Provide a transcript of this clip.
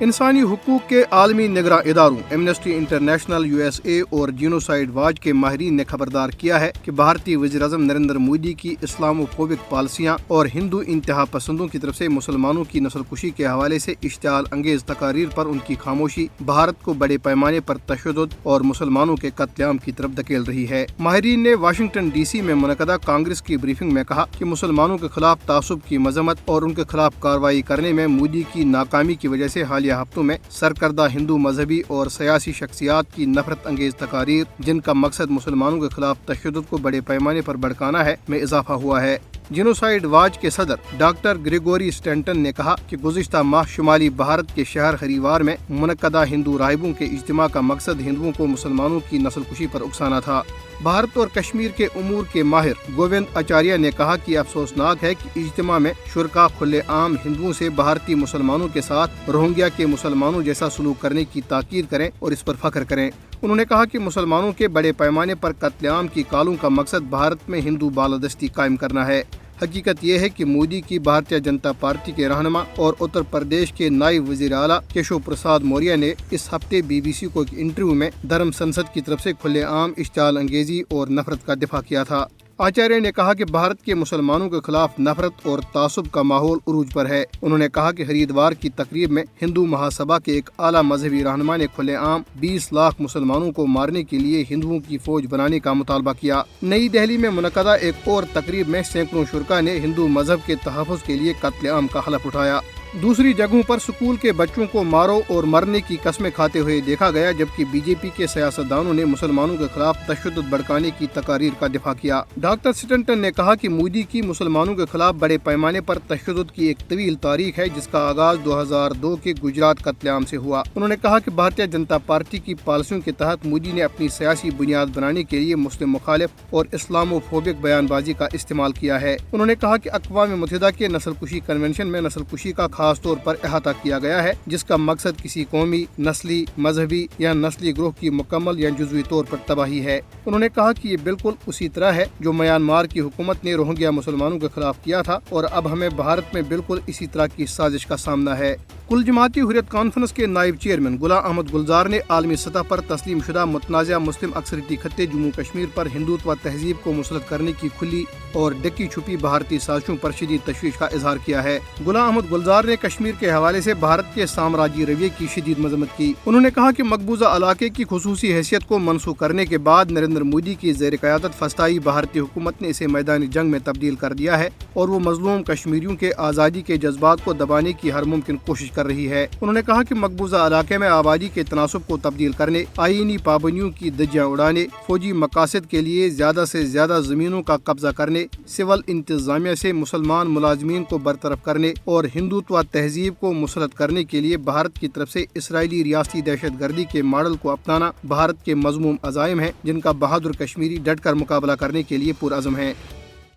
انسانی حقوق کے عالمی نگراں اداروں ایمنسٹی انٹرنیشنل USA اور جینوسائیڈ واچ کے ماہرین نے خبردار کیا ہے کہ بھارتی وزیر اعظم نریندر مودی کی اسلامو فوبک پالیسیاں اور ہندو انتہا پسندوں کی طرف سے مسلمانوں کی نسل کشی کے حوالے سے اشتعال انگیز تقاریر پر ان کی خاموشی بھارت کو بڑے پیمانے پر تشدد اور مسلمانوں کے قتل عام کی طرف دھکیل رہی ہے۔ ماہرین نے واشنگٹن DC میں منعقدہ کانگریس کی بریفنگ میں کہا کہ مسلمانوں کے خلاف تعصب کی مذمت اور ان کے خلاف کارروائی کرنے میں مودی کی ناکامی کی وجہ سے حالیہ ہفتوں میں سرکردہ ہندو مذہبی اور سیاسی شخصیات کی نفرت انگیز تقاریر جن کا مقصد مسلمانوں کے خلاف تشدد کو بڑے پیمانے پر بھڑکانا ہے میں اضافہ ہوا ہے۔ جینوسائیڈ واچ کے صدر ڈاکٹر گریگوری اسٹینٹن نے کہا کہ گزشتہ ماہ شمالی بھارت کے شہر ہریوار میں منعقدہ ہندو راہبوں کے اجتماع کا مقصد ہندوؤں کو مسلمانوں کی نسل کشی پر اکسانا تھا۔ بھارت اور کشمیر کے امور کے ماہر گووند آچاریہ نے کہا کہ افسوسناک ہے کہ اجتماع میں شرکاء کھلے عام ہندوؤں سے بھارتی مسلمانوں کے ساتھ روہنگیا کے مسلمانوں جیسا سلوک کرنے کی تاکید کریں اور اس پر فخر کریں۔ انہوں نے کہا کہ مسلمانوں کے بڑے پیمانے پر قتل عام کی کالوں کا مقصد بھارت میں ہندو بالادستی قائم کرنا ہے۔ حقیقت یہ ہے کہ مودی کی بھارتیہ جنتا پارٹی کے رہنما اور اتر پردیش کے نائب وزیر اعلیٰ کیشو پرساد موریہ نے اس ہفتے BBC کو ایک انٹرویو میں دھرم سنسد کی طرف سے کھلے عام اشتعال انگیزی اور نفرت کا دفاع کیا تھا۔ آچاریہ نے کہا کہ بھارت کے مسلمانوں کے خلاف نفرت اور تعصب کا ماحول عروج پر ہے۔ انہوں نے کہا کہ ہریدوار کی تقریب میں ہندو مہاسبھا کے ایک اعلیٰ مذہبی رہنما نے کھلے عام 20 لاکھ مسلمانوں کو مارنے کے لیے ہندوؤں کی فوج بنانے کا مطالبہ کیا۔ نئی دہلی میں منعقدہ ایک اور تقریب میں سینکڑوں شرکاء نے ہندو مذہب کے تحفظ کے لیے قتل عام کا حلف اٹھایا۔ دوسری جگہوں پر سکول کے بچوں کو مارو اور مرنے کی قسمیں کھاتے ہوئے دیکھا گیا، جبکہ BJP کے سیاستدانوں نے مسلمانوں کے خلاف تشدد بھڑکانے کی تقاریر کا دفاع کیا۔ ڈاکٹر اسٹنٹن نے کہا کہ مودی کی مسلمانوں کے خلاف بڑے پیمانے پر تشدد کی ایک طویل تاریخ ہے جس کا آغاز 2002 کے گجرات قتل عام سے ہوا۔ انہوں نے کہا کہ بھارتیہ جنتا پارٹی کی پالیسیوں کے تحت مودی نے اپنی سیاسی بنیاد بنانے کے لیے مسلم مخالف اور اسلامو فوبک بیان بازی کا استعمال کیا ہے۔ انہوں نے کہا کہ اقوام متحدہ کے نسل کشی کنونشن میں نسل کشی کا خاص طور پر احاطہ کیا گیا ہے جس کا مقصد کسی قومی، نسلی، مذہبی یا نسلی گروہ کی مکمل یا جزوی طور پر تباہی ہے۔ انہوں نے کہا کہ یہ بالکل اسی طرح ہے جو میانمار کی حکومت نے روہنگیا مسلمانوں کے خلاف کیا تھا اور اب ہمیں بھارت میں بالکل اسی طرح کی سازش کا سامنا ہے۔ کل جماعتی حریت کانفرنس کے نائب چیئرمین غلام احمد گلزار نے عالمی سطح پر تسلیم شدہ متنازع مسلم اکثریتی خطے جموں کشمیر پر ہندوتوا تہذیب کو مسلط کرنے کی کھلی اور ڈکی چھپی بھارتی سازشوں پر شدید تشویش کا اظہار کیا ہے۔ غلام احمد گلزار نے کشمیر کے حوالے سے بھارت کے سامراجی رویے کی شدید مذمت کی۔ انہوں نے کہا کہ مقبوضہ علاقے کی خصوصی حیثیت کو منسوخ کرنے کے بعد نریندر مودی کی زیر قیادت فسطائی بھارتی حکومت نے اسے میدان جنگ میں تبدیل کر دیا ہے اور وہ مظلوم کشمیریوں کے آزادی کے جذبات کو دبانے کی ہر ممکن کوشش کر رہی ہے۔ انہوں نے کہا کہ مقبوضہ علاقے میں آبادی کے تناسب کو تبدیل کرنے، آئینی پابندیوں کی دھجیاں اڑانے، فوجی مقاصد کے لیے زیادہ سے زیادہ زمینوں کا قبضہ کرنے، سول انتظامیہ سے مسلمان ملازمین کو برطرف کرنے اور ہندوتوا تہذیب کو مسلط کرنے کے لیے بھارت کی طرف سے اسرائیلی ریاستی دہشت گردی کے ماڈل کو اپنانا بھارت کے مذموم عزائم ہیں جن کا بہادر کشمیری ڈٹ کر مقابلہ کرنے کے لیے پرعزم ہیں۔